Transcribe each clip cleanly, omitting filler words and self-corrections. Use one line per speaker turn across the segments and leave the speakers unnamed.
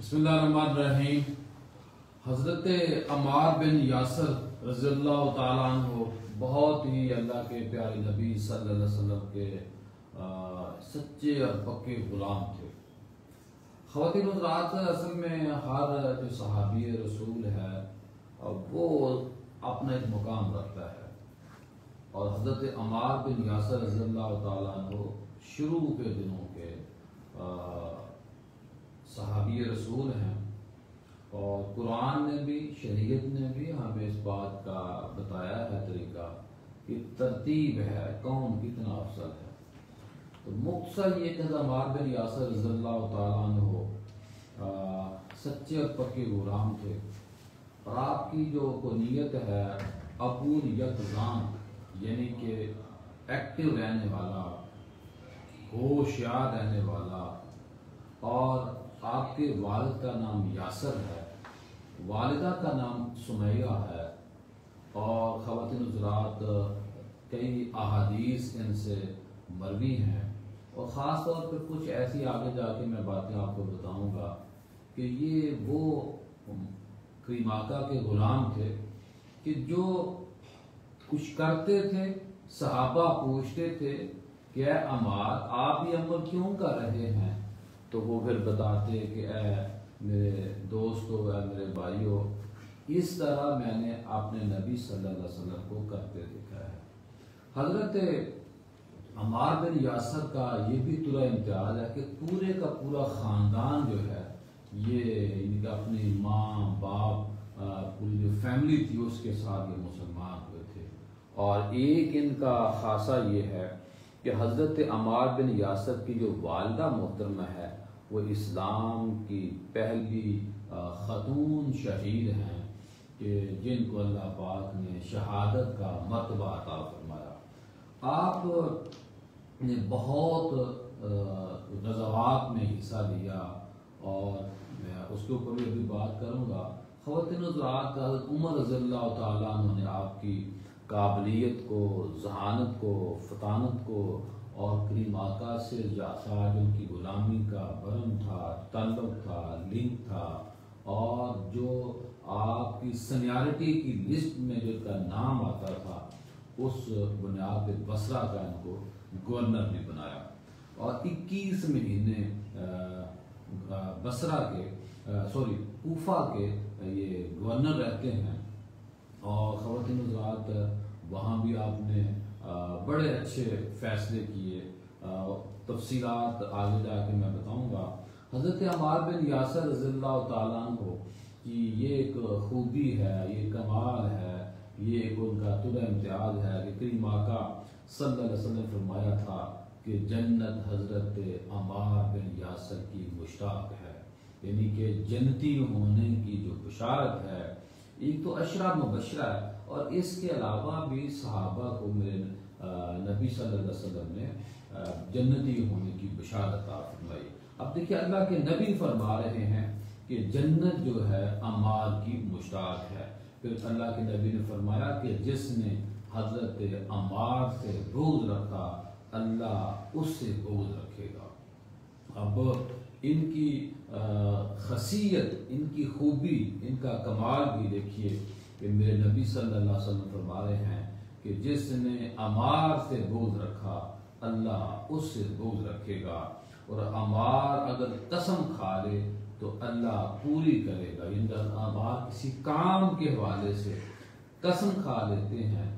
بسم اللہ الرحمن الرحیم۔ حضرت عمار بن یاسر رضی اللہ تعالیٰ عنہ بہت ہی اللہ کے پیارے نبی صلی اللہ علیہ وسلم کے سچے اور پکے غلام تھے۔ خواتین حضرات، اصل میں ہر جو صحابی رسول ہے وہ اپنا ایک مقام رکھتا ہے، اور حضرت عمار بن یاسر رضی اللہ تعالیٰ عنہ شروع کے دنوں کے صحابی رسول ہیں، اور قرآن نے بھی شریعت نے بھی ہمیں اس بات کا بتایا ہے طریقہ کہ ترتیب ہے کون کتنا افضل ہے۔ تو مختصر یہ کہ عمار بن یاسر رضی اللہ تعالیٰ عنہ سچے اور پکے غلام تھے، اور آپ کی جو کنیت ہے ابو یقظان، یعنی کہ ایکٹیو رہنے والا، ہوشیار رہنے والا، اور آپ کے والد کا نام یاسر ہے، والدہ کا نام سمیہ ہے، اور خواتین حضرات کئی احادیث ان سے مروی ہیں، اور خاص طور پہ کچھ ایسی آگے جا کے میں باتیں آپ کو بتاؤں گا کہ یہ وہ کریم آقا کے غلام تھے کہ جو کچھ کرتے تھے صحابہ پوچھتے تھے کہ اے عمار آپ یہ عمل کیوں کر رہے ہیں، تو وہ پھر بتاتے کہ اے میرے دوستو، اے میرے بھائیو، اس طرح میں نے اپنے نبی صلی اللہ علیہ وسلم کو کرتے دیکھا ہے۔ حضرت عمار بن یاسر کا یہ بھی طرح امتیاز ہے کہ پورے کا پورا خاندان جو ہے یہ ان کا اپنی ماں باپ پوری جو فیملی تھی اس کے ساتھ یہ مسلمان ہوئے تھے، اور ایک ان کا خاصہ یہ ہے کہ حضرت عمار بن یاسر کی جو والدہ محترمہ ہے وہ اسلام کی پہلی خاتون شہید ہیں کہ جن کو اللہ پاک نے شہادت کا مرتبہ عطا فرمایا۔ آپ نے بہت غزوات میں حصہ لیا، اور میں اس کے اوپر بھی ابھی بات کروں گا۔ خواتین حضرات، حضرت عمر رضی اللہ تعالیٰ عنہ نے آپ کی قابلیت کو، ذہانت کو، فطانت کو، اور کریم آقا سے جو ان کی غلامی کا برم تھا، تعلق تھا، لنک تھا، اور جو آپ کی سینیارٹی کی لسٹ میں جو کا نام آتا تھا، اس بنیاد پہ بصرہ کا ان کو گورنر نے بنایا، اور 21 مہینے بصرہ کے کوفہ کے یہ گورنر رہتے ہیں، اور خواتین حضرات وہاں بھی آپ نے بڑے اچھے فیصلے کیے، تفصیلات آگے جا کے میں بتاؤں گا۔ حضرت عمار بن یاسر رضی اللہ تعالیٰ عنہ کی یہ ایک خوبی ہے، یہ کمال ہے، یہ ایک ان کا طرح امتیاز ہے کہ کریم آقا صلی اللہ علیہ وسلم نے فرمایا تھا کہ جنت حضرت عمار بن یاسر کی مشتاق ہے، یعنی کہ جنتی ہونے کی جو بشارت ہے، ایک تو عشرہ مبشرہ ہے، اور اس کے علاوہ بھی صحابہ کو میرے نبی صلی اللہ علیہ وسلم نے جنتی ہونے کی بشارت عطا فرمائی۔ اب دیکھیے اللہ کے نبی فرما رہے ہیں کہ جنت جو ہے عمار کی مشتاق ہے، پھر اللہ کے نبی نے فرمایا کہ جس نے حضرت عمار سے بغض رکھا اللہ اس سے بغض رکھے گا۔ اب ان کی خاصیت، ان کی خوبی، ان کا کمال بھی دیکھیے کہ میرے نبی صلی اللہ علیہ وسلم فرما رہے ہیں کہ جس نے عمار سے بغض رکھا اللہ اس سے بغض رکھے گا، اور عمار اگر قسم کھا لے تو اللہ پوری کرے گا۔ یعنی عمار کسی کام کے حوالے سے قسم کھا لیتے ہیں،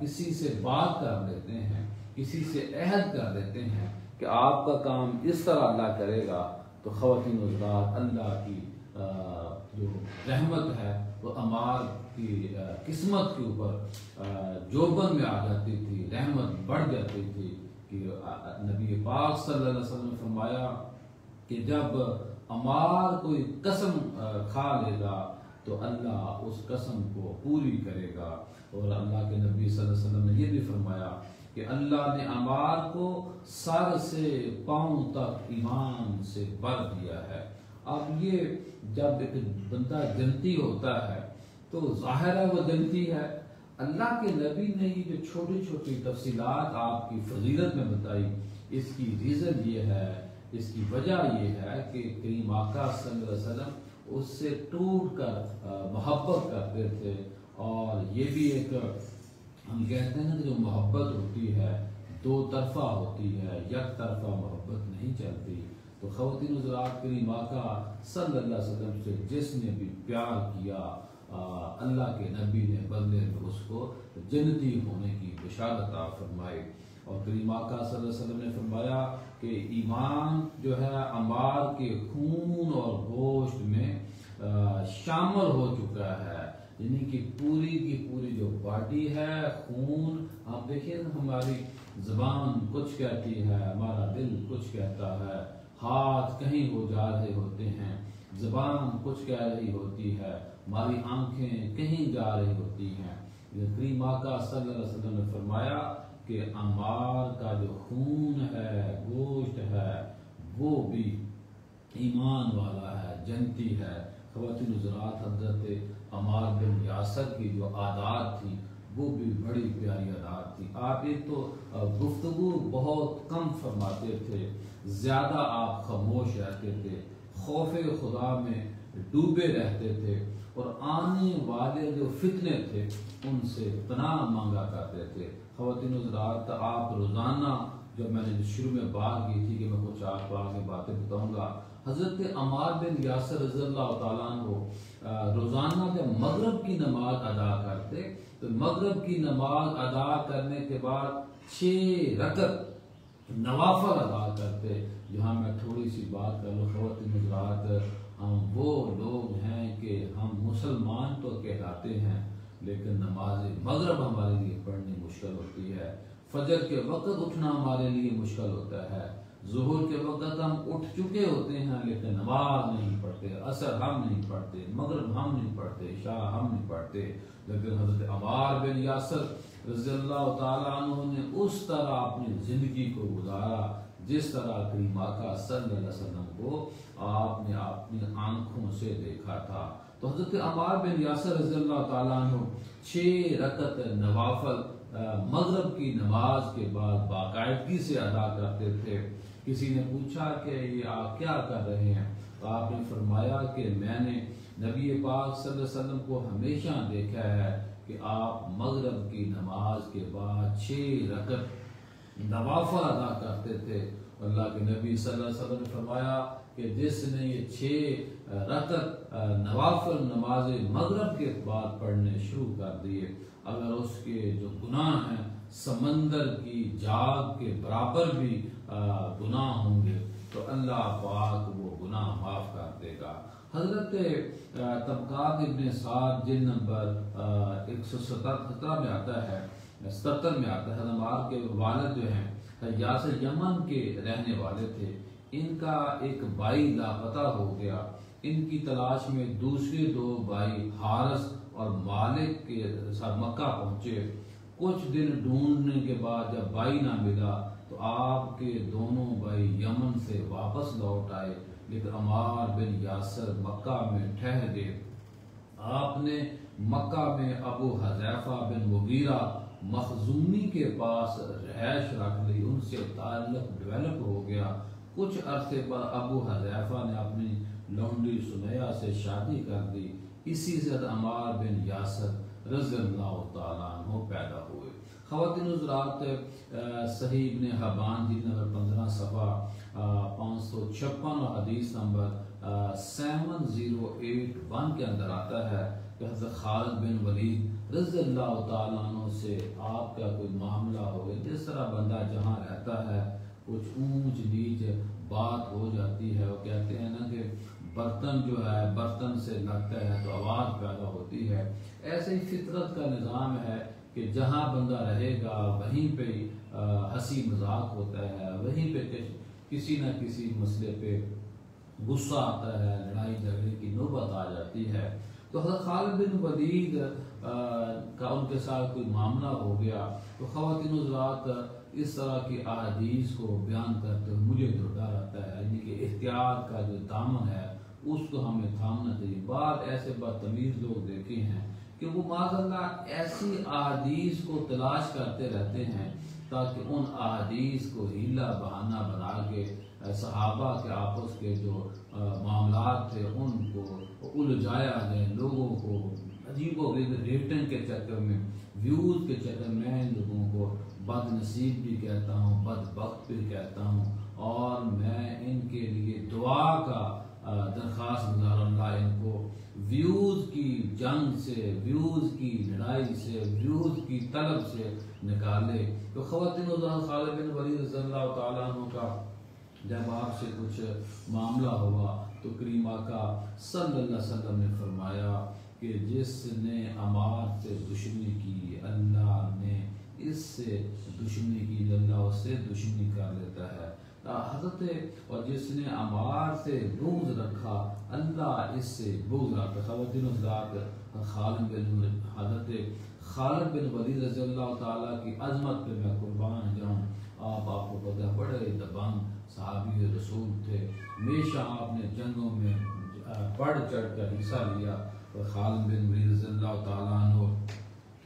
کسی سے بات کر لیتے ہیں، کسی سے عہد کر لیتے ہیں کہ آپ کا کام اس طرح اللہ کرے گا، تو خواتین حضرات اللہ کی جو رحمت ہے وہ عمار کی قسمت کے اوپر جوبن میں آ جاتی تھی، رحمت بڑھ جاتی تھی کہ نبی پاک صلی اللہ علیہ وسلم نے فرمایا کہ جب عمار کوئی قسم کھا لے گا تو اللہ اس قسم کو پوری کرے گا، اور اللہ کے نبی صلی اللہ علیہ وسلم نے یہ بھی فرمایا کہ اللہ نے عمار کو سر سے پاؤں تک ایمان سے بھر دیا ہے۔ اب یہ جب ایک بندہ جنتی ہوتا ہے تو ظاہر ہے وہ جنتی ہے۔ اللہ کے نبی نے یہ جو چھوٹی چھوٹی تفصیلات آپ کی فضیلت میں بتائی، اس کی ریزن یہ ہے اس کی وجہ یہ ہے کہ کریم آقا صلی اللہ علیہ وسلم اس سے ٹوٹ کر محبت کرتے تھے، اور یہ بھی ایک ہم کہتے ہیں نا کہ جو محبت ہوتی ہے دو طرفہ ہوتی ہے، یک طرفہ محبت نہیں چلتی۔ تو خواتین حضرات، کریم آقا صلی اللہ علیہ وسلم سے جس نے بھی پیار کیا، اللہ کے نبی نے بدلے میں اس کو جنتی ہونے کی بشارت عطا فرمائی۔ اور کریم آقا صلی اللہ علیہ وسلم نے فرمایا کہ ایمان جو ہے امار کے خون اور گوشت میں شامل ہو چکا ہے، یعنی کہ پوری کی پوری جو باڈی ہے، خون، آپ دیکھیے ہماری زبان کچھ کہتی ہے، ہمارا دل کچھ کہتا ہے، ہاتھ کہیں ہو جا رہے ہوتے ہیں، زبان کچھ کہہ رہی ہوتی ہے، ہماری آنکھیں کہیں جا رہی ہوتی ہیں۔ کریم آقا صلی اللہ علیہ وسلم نے فرمایا کہ عمار کا جو خون ہے، گوشت ہے، وہ بھی ایمان والا ہے، جنتی ہے۔ خواتین حضرات، حضرت عمار بن یاسر کی جو عادات تھی وہ بھی بڑی پیاری عادات تھی۔ آپ ایک تو گفتگو بہت کم فرماتے تھے، زیادہ آپ خاموش رہتے تھے، خوف خدا میں ڈوبے رہتے تھے، اور آنے والے جو فتنے تھے ان سے پناہ مانگا کرتے تھے۔ خواتین حضرات، آپ روزانہ، جب میں نے شروع میں بات کی تھی کہ میں کچھ آپ کو آگے باتیں بتاؤں گا، حضرت عمار بن یاسر رضی اللہ تعالیٰ عنہ روزانہ جب مغرب کی نماز ادا کرتے تو مغرب کی نماز ادا کرنے کے بعد 6 رکعت نوافل ادا کرتے۔ یہاں میں تھوڑی سی بات کر لوں، خواتین حضرات، ہم وہ لوگ ہیں کہ ہم مسلمان تو کہلاتے ہیں لیکن نماز مغرب ہمارے لیے پڑھنی مشکل ہوتی ہے، فجر کے وقت اٹھنا ہمارے لیے مشکل ہوتا ہے، ظہر کے وقت ہم اٹھ چکے ہوتے ہیں لیکن نماز نہیں پڑھتے، عصر ہم نہیں پڑھتے، مغرب ہم نہیں پڑھتے، عشاء ہم نہیں پڑھتے۔ لیکن حضرت عمار بن یاسر رضی اللہ تعالیٰ عنہ نے اس طرح اپنی زندگی کو گزارا جس طرح کریم آقا صلی اللہ علیہ وسلم کو آپ نے اپنی آنکھوں سے دیکھا تھا۔ تو حضرت عمار بن یاسر رضی اللہ تعالیٰ عنہ 6 رکعت نوافل مغرب کی نماز کے بعد باقاعدگی سے ادا کرتے تھے۔ کسی نے پوچھا کہ یہ آپ کیا کر رہے ہیں؟ تو آپ نے فرمایا کہ میں نے نبی پاک صلی اللہ علیہ وسلم کو ہمیشہ دیکھا ہے کہ آپ مغرب کی نماز کے بعد 6 رکعت نوافل ادا کرتے تھے۔ اللہ کے نبی صلی اللہ علیہ وسلم نے فرمایا کہ جس نے یہ 6 رکعت نوافل نماز مغرب کے بعد پڑھنے شروع کر دیے، اگر اس کے جو گناہ ہیں سمندر کی جاگ کے برابر بھی گناہ ہوں گے تو اللہ پاک وہ گناہ معاف کر دے گا۔ حضرت طبقات ابن سعد جلد نمبر 177 میں آتا ہے، 77 میں آتا ہے، عمار کے والد جو ہیں یاسر یمن کے رہنے والے تھے، ان کا ایک بھائی لاپتہ ہو گیا۔ ان کی تلاش میں دوسرے 2 بھائی حارث اور مالک کے ساتھ مکہ پہنچے۔ کچھ دن ڈھونڈنے کے بعد جب بھائی نہ ملا تو آپ کے دونوں بھائی یمن سے واپس لوٹ آئے، لیکن عمار بن یاسر مکہ میں ٹھہر گئے۔ آپ نے مکہ میں ابو حذیفہ بن مغیرہ مخزومی کے پاس رہائش رکھ لی، ان سے تعلق ڈیولپ ہو گیا۔ کچھ عرصے پر ابو حذیفہ نے اپنی لونڈی سمیہ سے شادی کر دی، اسی سے عمار بن یاسر رضی اللہ تعالیٰ عنہ پیدا ہوئے۔ خواتین حضرات، صحیح ابن حبان جلد نمبر 15 صفحہ 556 اور حدیث نمبر 7081 کے اندر آتا ہے کہ حضرت خالد بن ولید رضی اللہ تعالیٰ عنہ سے آپ کا کوئی معاملہ ہو گیا، جس طرح بندہ جہاں رہتا ہے کچھ اونچ نیچ بات ہو جاتی ہے، وہ کہتے ہیں نا کہ برتن جو ہے برتن سے لگتا ہے تو آواز پیدا ہوتی ہے، ایسے ہی فطرت کا نظام ہے کہ جہاں بندہ رہے گا وہیں پہ ہنسی مذاق ہوتا ہے، وہیں پہ کسی نہ کسی مسئلے پہ غصہ آتا ہے، لڑائی جھگڑے کی نوبت آ جاتی ہے۔ تو حضرت خالد بن ولید کا ان کے ساتھ کوئی معاملہ ہو گیا تو خواتین حضرات اس طرح کی احادیث کو بیان کرتے ہوئے مجھے جو ڈر آتا ہے، یعنی کہ احتیاط کا جو دامن ہے اس کو ہمیں تھامنا چاہیے۔ بعض ایسے بدتمیز لوگ دیکھے ہیں کہ وہ معاذ اللہ ایسی احادیث کو تلاش کرتے رہتے ہیں تاکہ ان احادیث کو ہیلا بہانہ بنا کے صحابہ کے آپس کے جو معاملات تھے ان کو الجھایا جائے، لوگوں کو عجیب و غریب ریٹنگ کے چکر میں، ویوز کے چکر میں ان لوگوں کو بد نصیب بھی کہتا ہوں، بدبخت بھی کہتا ہوں، اور میں ان کے لیے دعا کا درخواست گزار اللہ ان کو ویوز کی جنگ سے، ویوز کی لڑائی سے، ویوز کی طلب سے نکالے۔ تو خواتین حضرت خالد بن ولید رضی اللہ تعالیٰ عنہ کا جب آپ سے کچھ معاملہ ہوا تو کریم آقا صلی اللہ علیہ وسلم نے فرمایا کہ جس نے عمار سے دشمنی کی اللہ نے اس سے دشمنی کی، اللہ اس سے دشمنی کر لیتا ہے حضرت، اور جس نے عمار سے بغض رکھا اللہ اس سے بغض رکھا۔ خواتین حضرات حضرت خالد بن ولید رضی اللہ تعالیٰ کی عظمت پہ میں قربان جاؤں، آپ کو پتہ ہے بڑے دبنگ صحابی رسول تھے، ہمیشہ آپ نے جنگوں میں بڑھ چڑھ کر حصہ لیا۔ اور خالد بن ولید رضی اللہ تعالیٰ عنہ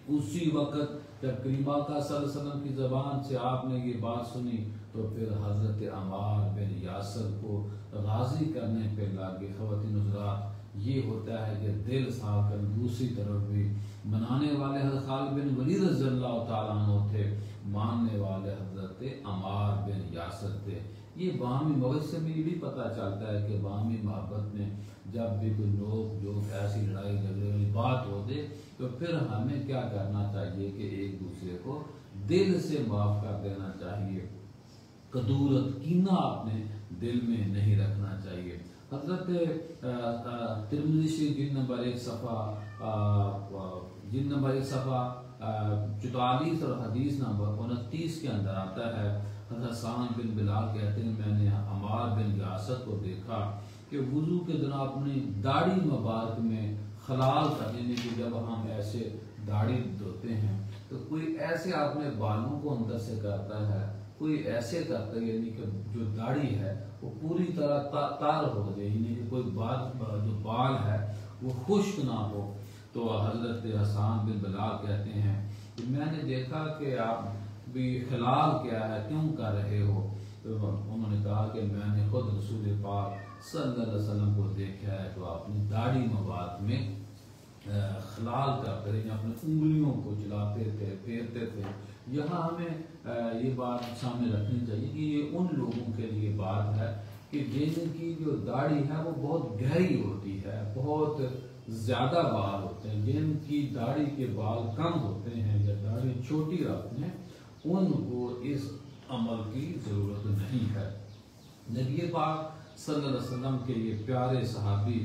اسی وقت جب کریم آقا صلی اللہ علیہ وسلم کی زبان سے آپ نے یہ بات سنی تو پھر حضرت عمار بن یاسر کو راضی کرنے پہ لگے۔ خواتین حضرات یہ ہوتا ہے کہ دل صاف کر، دوسری طرف بھی منانے والے حضرت خالد بن ولید رضی اللہ تعالیٰ عنہ تھے، ماننے والے حضرت عمار بن یاسر تھے۔ یہ باہمی محبت سے بھی یہ بھی پتہ چلتا ہے کہ باہمی محبت میں جب بھی کوئی لوگ جو ایسی لڑائی جھگڑے والی بات ہو دے تو پھر ہمیں کیا کرنا چاہیے کہ ایک دوسرے کو دل سے معاف کر دینا چاہیے، کدورت کینہ اپنے دل میں نہیں رکھنا چاہیے۔ حضرت ترمذی شریف جلد نمبر 1 صفحہ 44 اور حدیث نمبر 29 کے اندر آتا ہے، حضرت سعد بن بلال کہتے ہیں میں نے عمار بن یاسر کو دیکھا کہ وضو کے دوران اپنی داڑھی مبارک میں خلال کرنے کی، جب ہم ایسے داڑھی دھوتے ہیں تو کوئی ایسے اپنے بالوں کو اندر سے کرتا ہے، کوئی ایسے کرتا ہے یعنی کہ جو داڑھی ہے وہ پوری طرح تار ہو جائے، یعنی کہ کوئی جو بال ہے وہ خشک نہ ہو۔ تو حضرت حسان بن بلال کہتے ہیں کہ میں نے دیکھا کہ آپ بھی خلال کیا ہے، کیوں کر رہے ہو؟ تو انہوں نے کہا کہ میں نے خود رسول پاک صلی اللہ علیہ وسلم کو دیکھا ہے تو اپنی داڑھی مبارک میں خلال کرتے رہے، اپنے انگلیوں کو چلاتے تھے، پھیرتے تھے۔ یہاں ہمیں یہ بات سامنے رکھنی چاہیے کہ یہ ان لوگوں کے لیے بات ہے کہ جن کی جو داڑھی ہے وہ بہت گہری ہوتی ہے، بہت زیادہ بال ہوتے ہیں، جن کی داڑھی کے بال کم ہوتے ہیں یا داڑھی چھوٹی رکھتے ہیں، ان کو اس عمل کی ضرورت نہیں ہے۔ نبی پاک صلی اللہ علیہ وسلم کے یہ پیارے صحابی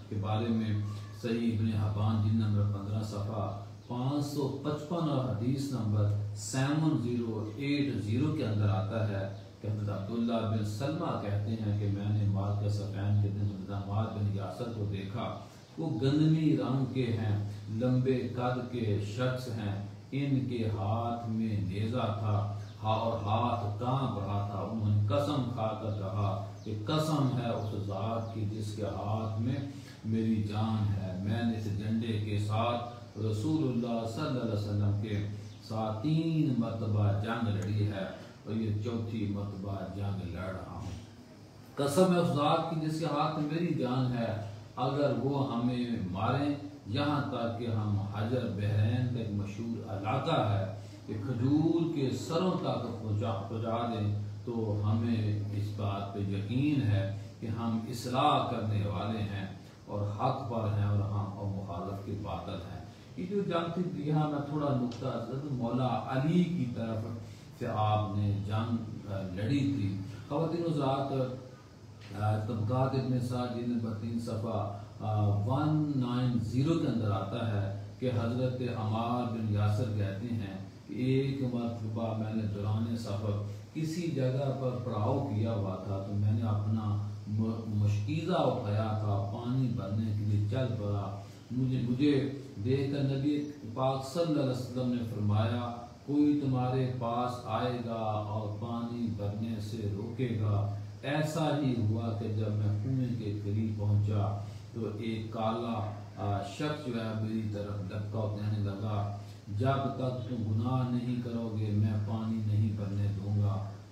کے بارے میں صحیح ابن حبان جلد نمبر 15 صفحہ 555 اور حدیث نمبر 7080 کے اندر آتا ہے کہ حضرت عبداللہ بن سلمہ کہتے ہیں کہ میں نے مارکہ صفین کے دن حضرت عمار بن یاسر کو دیکھا، وہ گندمی رنگ کے ہیں، لمبے قد کے شخص ہیں، ان کے ہاتھ میں نیزہ تھا اور ہاتھ کانپ رہا تھا۔ انہوں نے قسم کھا کر کہا کہ قسم ہے اس ذات کی جس کے ہاتھ میں میری جان ہے، میں نے اس جھنڈے کے ساتھ رسول اللہ صلی اللہ علیہ وسلم کے ساتھ 3 مرتبہ جنگ لڑی ہے اور یہ 4تھی مرتبہ جنگ لڑ رہا ہوں۔ قسم ہے اس ذات کی جس کے ہاتھ میں میری جان ہے، اگر وہ ہمیں ماریں یہاں تک کہ ہم حجر بحرین کا ایک مشہور علاقہ ہے کہ کھجور کے سروں تک پہنچا دیں تو ہمیں اس بات پہ یقین ہے کہ ہم اصلاح کرنے والے ہیں اور حق پر ہیں اور ہم اور مخالف کے باطل ہیں۔ یہ جو جنگ تھی، یہاں میں تھوڑا نقطہ حضرت مولا علی کی طرف سے آپ نے جنگ لڑی تھی۔ خواتین حضرات طبقات ابن سعد جلد نمبر 3 صفحہ 190 کے اندر آتا ہے کہ حضرت عمار بن یاسر کہتے ہیں کہ ایک مرتبہ میں نے دوران سفر کسی جگہ پر پڑاؤ کیا ہوا تھا تو میں نے اپنا مشکیزہ اٹھایا تھا، پانی بھرنے کے لیے چل پڑا، مجھے دیکھ کر نبی پاک صلی اللہ علیہ وسلم نے فرمایا کوئی تمہارے پاس آئے گا اور پانی بھرنے سے روکے گا۔ ایسا ہی ہوا کہ جب میں کنویں کے قریب پہنچا تو ایک کالا شخص جو ہے میری طرف لپکا کہنے لگا جب تک تم گناہ نہیں کرو گے میں پانی نہیں بھرنے دوں گا۔